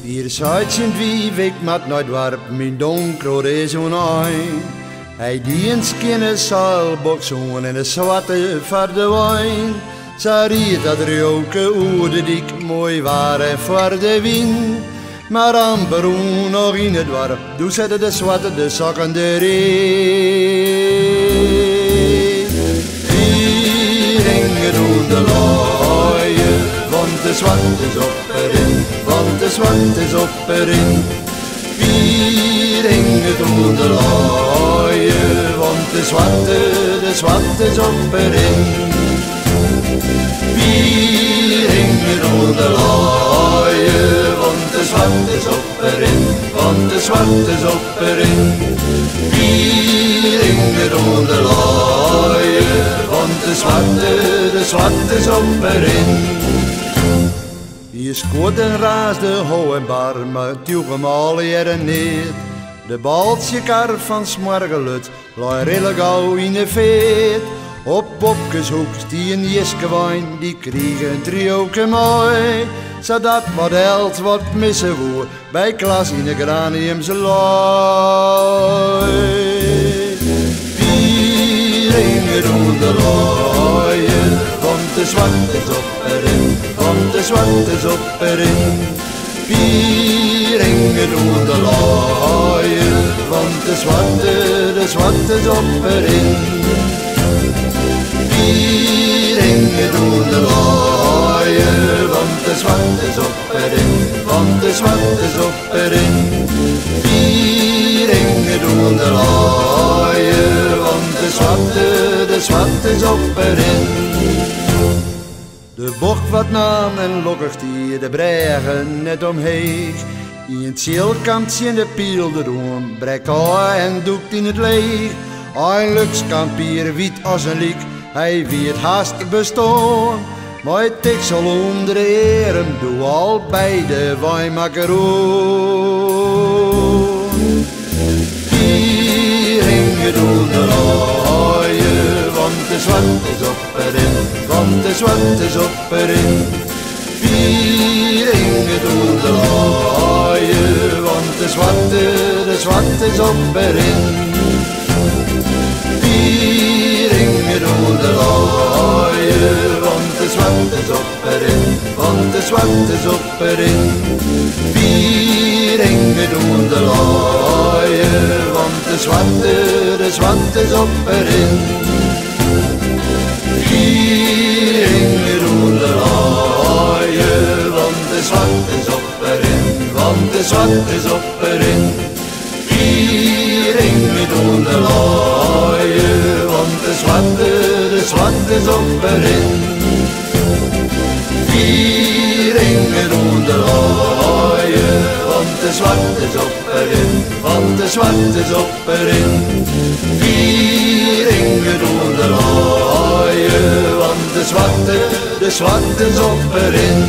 Hier zit zijn wie ik met nooit warp, mijn donker is een hij die een skinne zaalbok zoen en de zwarte verdwijn. Ze riet dat roken oerde dik mooi waren voor de wind. Maar amper nog in het dorp, doe zette de zwarte de zakken erin. Hier hingen doen de looien, want de zwarte is op erin, want de zwarte is op erin. Hier hingen doen de looien, want de zwarte is op erin. Hier hingen doen de looien, want de zwarte is op erin, want de zwarte is op erin. Hier hingen doen de looien, want de zwarte is op erin. Je scoort en raasde ho en bar, maar tuig hem al jaren niet. De baltje kar van Smargelut, laai rille gauw in de veet. Op Bobkeshoek die een jiskewijn, die kriegen een trioke mooi. Zodat wat held wat missen woe, bij Klas in de Graniumse looi. Vier hingen doen de looien, want de zwarte is op erin, want de zwarte is op erin. Vier hingen doen de looien, want de zwarte is op erin. Vier hingen doen de looien, want de zwarte is op erin, want de zwarte is op erin. Vier hingen doen de looien, want de zwarte is op erin. De bocht wat nam en lokkigt hier de bregen net omheen. In het zielkantje in de piel de roem, brekt hij en doekt in het leeg. Een lukskampier wit als een liek, hij wie het haast bestaan. Maar het ik zal onder de erem, doe al bij de wijnmakeroen. Hier hingen doen de looien, want de zwarte is op erin, want de zwarte is op erin. Vier hingen doen de looien, want de zwarte is op erin. Vier hingen doen de looien, want de zwarte is op erin, want de zwarte is op erin. Vier hingen doen de looien, want de zwarte is op erin. Vier hingen doen de looien, want de zwarte is op erin, want de zwarte is op erin. Vier hingen doen de looien, want de zwarte is op erin. Vier hingen doen de looien, want de zwarte is op erin, want de zwarte is op erin. Vier hingen doen de looien, want de zwarte is op erin.